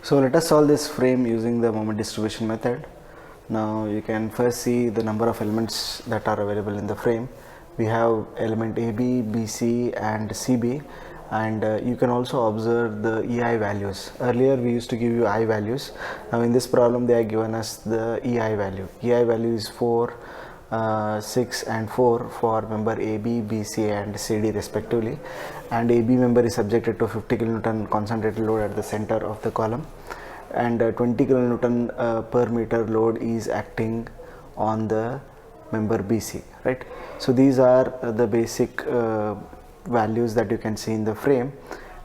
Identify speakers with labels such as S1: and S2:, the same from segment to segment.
S1: So let us solve this frame using the moment distribution method. Now you can first see the number of elements that are available in the frame. We have element AB, BC and CB, and you can also observe the EI values. Earlier we used to give you I values. Now in this problem they are given us the EI value. EI value is 4, 6 and 4 for member AB, BC and CD respectively, and AB member is subjected to 50 kN concentrated load at the center of the column, and 20 kN per meter load is acting on the member BC, right? So these are the basic values that you can see in the frame.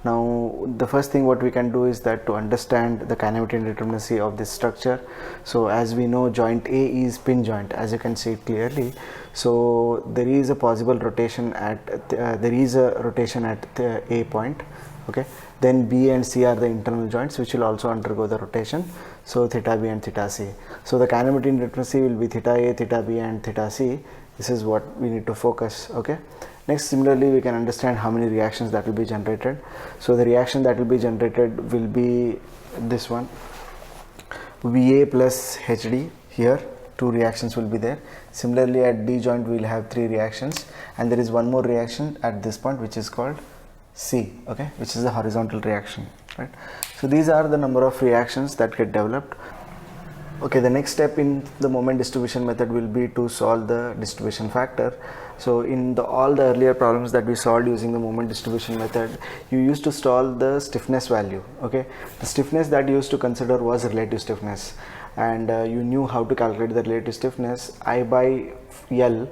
S1: Now the first thing what we can do is that to understand the kinematic indeterminacy of this structure. So as we know, joint A is pin joint, as you can see it clearly. So there is a possible rotation at the A point, okay. Then B and C are the internal joints which will also undergo the rotation, so theta B and theta C. So the kinematic indeterminacy will be theta A, theta B and theta C. This is what we need to focus, okay. Next, similarly we can understand how many reactions that will be generated. So the reaction that will be generated will be this one, VA plus HD. Here 2 reactions will be there. Similarly at D joint we will have 3 reactions, and there is one more reaction at this point which is called C, okay, which is a horizontal reaction, right? So these are the number of reactions that get developed. Okay, the next step in the moment distribution method will be to solve the distribution factor. So in all the earlier problems that we solved using the moment distribution method, you used to solve the stiffness value, okay. The stiffness that you used to consider was relative stiffness, and you knew how to calculate the relative stiffness, I by L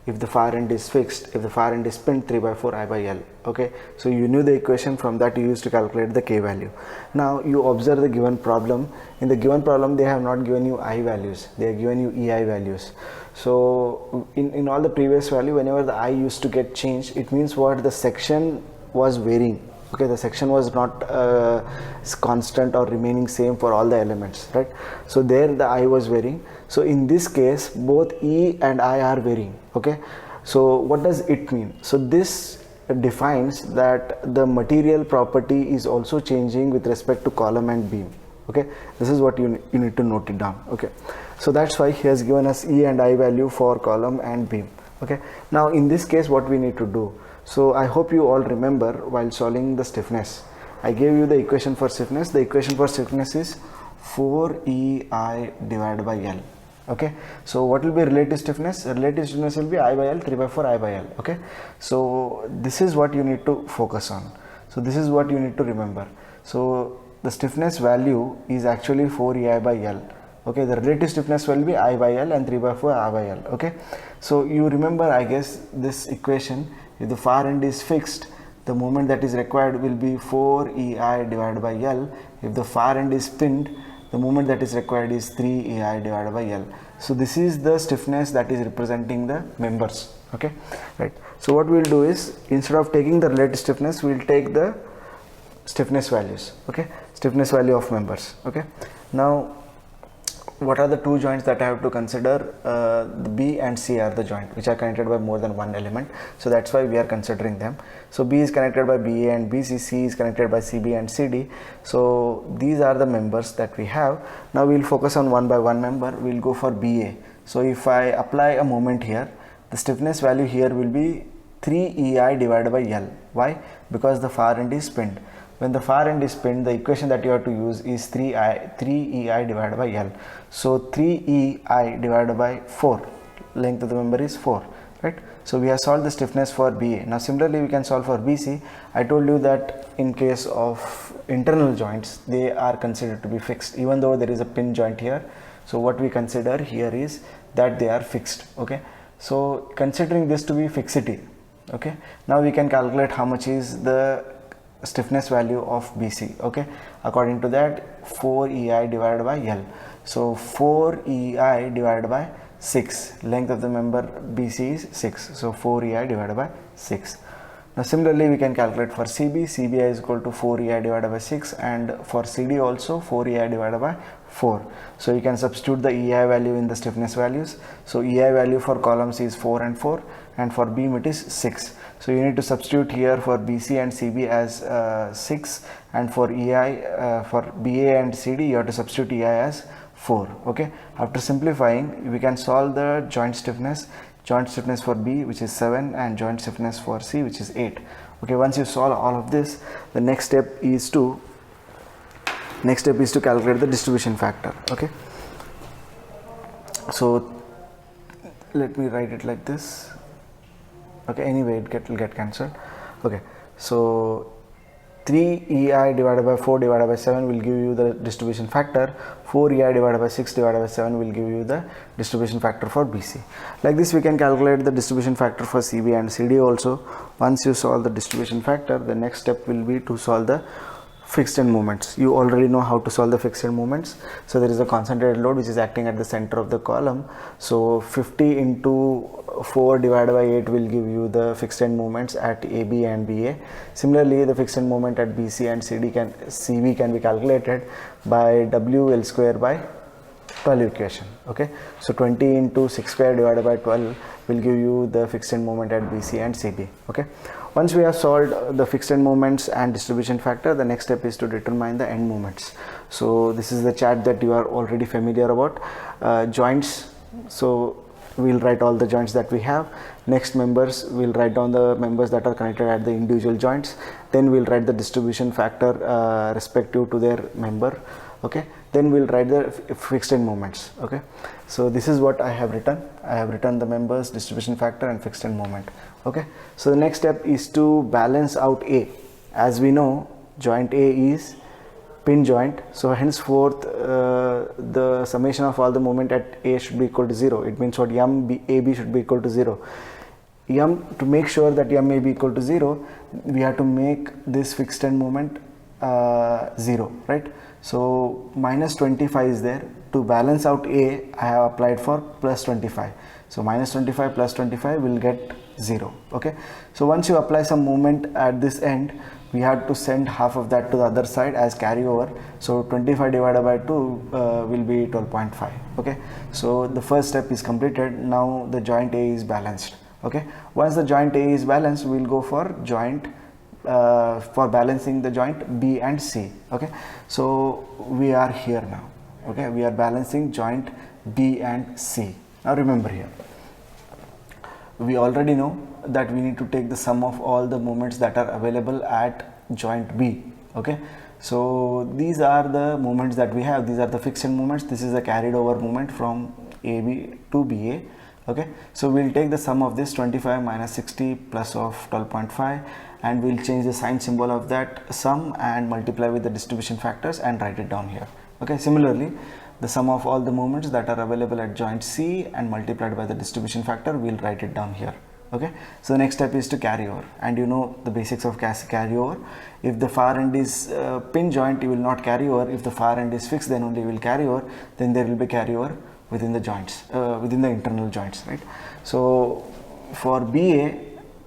S1: if the far end is fixed, if the far end is pinned, 3 by 4 I by L, okay. So you knew the equation. From that you used to calculate the K value. Now you observe the given problem. In the given problem they have not given you I values, they have given you EI values. So in all the previous value, whenever the I used to get changed, it means what, the section was varying, okay. The section was not constant or remaining same for all the elements, right? So there the I was varying. So in this case both E and I are varying, okay. So what does it mean? So this defines that the material property is also changing with respect to column and beam, okay. This is what you need to note it down, okay. So that's why he has given us E and I value for column and beam, okay. Now in this case what we need to do, so I hope you all remember while solving the stiffness, I gave you the equation for stiffness. The equation for stiffness is 4EI divided by L, okay. So what will be relative stiffness? Relative stiffness will be I by L, 3 by 4 I by L, okay. So this is what you need to focus on. So this is what you need to remember. So the stiffness value is actually 4EI by L, okay. The relative stiffness will be I by L and 3 by 4 I by L, okay. So you remember, I guess, this equation. If the far end is fixed, the moment that is required will be 4EI divided by L. If the far end is pinned, the moment that is required is 3EI divided by L. So this is the stiffness that is representing the members, okay, right. So what we will do is, instead of taking the relative stiffness, we will take the stiffness values, okay, stiffness value of members, okay. Now what are the 2 joints that I have to consider? The B and C are the joint which are connected by more than one element, so that's why we are considering them. So B is connected by BA and BC, C is connected by CB and CD. So these are the members that we have. Now we will focus on one by one member. We will go for BA. So if I apply a moment here, the stiffness value here will be 3EI divided by L. Why? Because the far end is pinned. When the far end is pinned, the equation that you have to use is 3EI divided by L. So 3EI divided by 4, length of the member is 4, right. So we have solved the stiffness for BA. Now similarly we can solve for BC. I told you that in case of internal joints, they are considered to be fixed, even though there is a pin joint here. So what we consider here is that they are fixed, okay. So considering this to be fixity, okay, now we can calculate how much is the stiffness value of BC, okay. According to that, 4EI divided by L. So 4EI divided by 6, length of the member BC is 6, so 4EI divided by 6. Now similarly we can calculate for CB. CBI is equal to 4EI divided by 6, and for CD also 4EI divided by 4. So you can substitute the EI value in the stiffness values. So EI value for column C is 4 and 4, and for beam it is 6. So you need to substitute here for BC and CB as 6, and for EI, for BA and CD you have to substitute EI as 4. Okay, after simplifying we can solve the joint stiffness for B, which is 7, and joint stiffness for C, which is 8. Okay, once you solve all of this, the next step is to calculate the distribution factor. Okay, so let me write it like this. Okay, anyway it will get cancelled. Okay, so 3EI divided by 4 divided by 7 will give you the distribution factor. 4EI divided by 6 divided by 7 will give you the distribution factor for BC. Like this we can calculate the distribution factor for CB and CD also. Once you solve the distribution factor, the next step will be to solve the fixed end moments. You already know how to solve the fixed end moments. So there is a concentrated load which is acting at the center of the column. So 50 into 4 divided by 8 will give you the fixed end moments at AB and BA. Similarly, the fixed end moment at BC and CB can be calculated by WL square by 12 equation. Okay, so 20 into 6 square divided by 12 will give you the fixed end moment at BC and CB. Okay, once we have solved the fixed end moments and distribution factor, the next step is to determine the end moments. So this is the chart that you are already familiar about. Joints, so we'll write all the joints that we have. Next, members, we'll write down the members that are connected at the individual joints. Then we'll write the distribution factor respective to their member. Okay, then we'll write the fixed end moments. Okay, so this is what I have written. I have written the members, distribution factor, and fixed end moment. Okay, so the next step is to balance out A. As we know, joint A is pin joint, so henceforth the summation of all the moment at A should be equal to 0. It means what, AB should be equal to 0. To make sure that AB be equal to 0, we have to make this fixed end moment 0, right? So minus 25 is there. To balance out A, I have applied for plus 25. So minus 25 plus 25 will get 0. Okay, so once you apply some moment at this end, we have to send half of that to the other side as carryover. So 25 divided by 2 will be 12.5. Okay, so the first step is completed. Now the joint A is balanced. Okay, once the joint A is balanced, we will go for for balancing the joint B and C. Okay, so we are here now. Okay, we are balancing joint B and C. Now remember here, we already know that we need to take the sum of all the moments that are available at joint B. Okay, so these are the moments that we have. These are the fixed end moments. This is a carried over moment from AB to BA. Okay, so we'll take the sum of this 25 minus 60 plus of 12.5, and we'll change the sign symbol of that sum and multiply with the distribution factors and write it down here. Okay, similarly, the sum of all the moments that are available at joint C and multiplied by the distribution factor, we'll write it down here. Okay, so the next step is to carry over, and you know the basics of carry over. If the far end is pin joint, you will not carry over. If the far end is fixed, then only you will carry over. Then there will be carry over within the joints, within the internal joints, right? So for BA,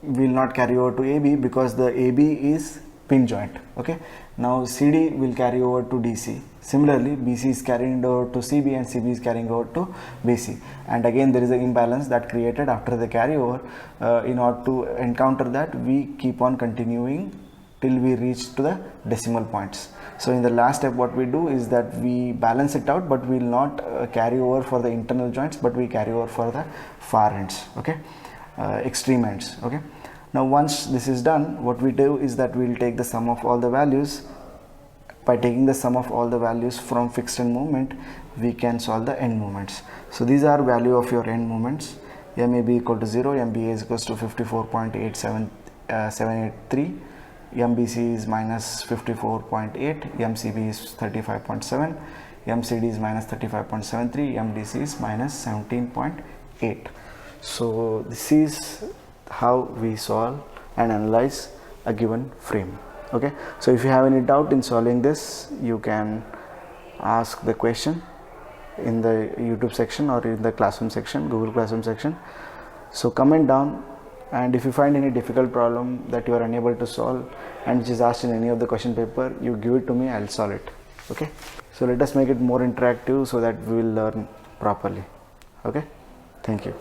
S1: we will not carry over to AB because the AB is pin joint. Okay, now CD will carry over to DC. Similarly, BC is carrying over to CB and CB is carrying over to BC, and again there is an imbalance that created after the carryover. In order to encounter that, we keep on continuing till we reach to the decimal points. So in the last step, what we do is that we balance it out, but we will not carry over for the internal joints, but we carry over for the far ends. Okay, extreme ends. Okay, now once this is done, what we do is that we will take the sum of all the values. By taking the sum of all the values from fixed end moment, we can solve the end moments. So these are value of your end moments. MAB equal to 0, MBA is equals to 54.8783, MBC is minus 54.8, MCB is 35.7, MCD is minus 35.73, MDC is minus 17.8. So this is how we solve and analyze a given frame. Okay, so if you have any doubt in solving this, you can ask the question in the YouTube section or in the classroom section, Google Classroom section. So comment down and if you find any difficult problem that you are unable to solve and which is asked in any of the question paper, you give it to me, I'll solve it. Okay, so let us make it more interactive so that we will learn properly. Okay, thank you.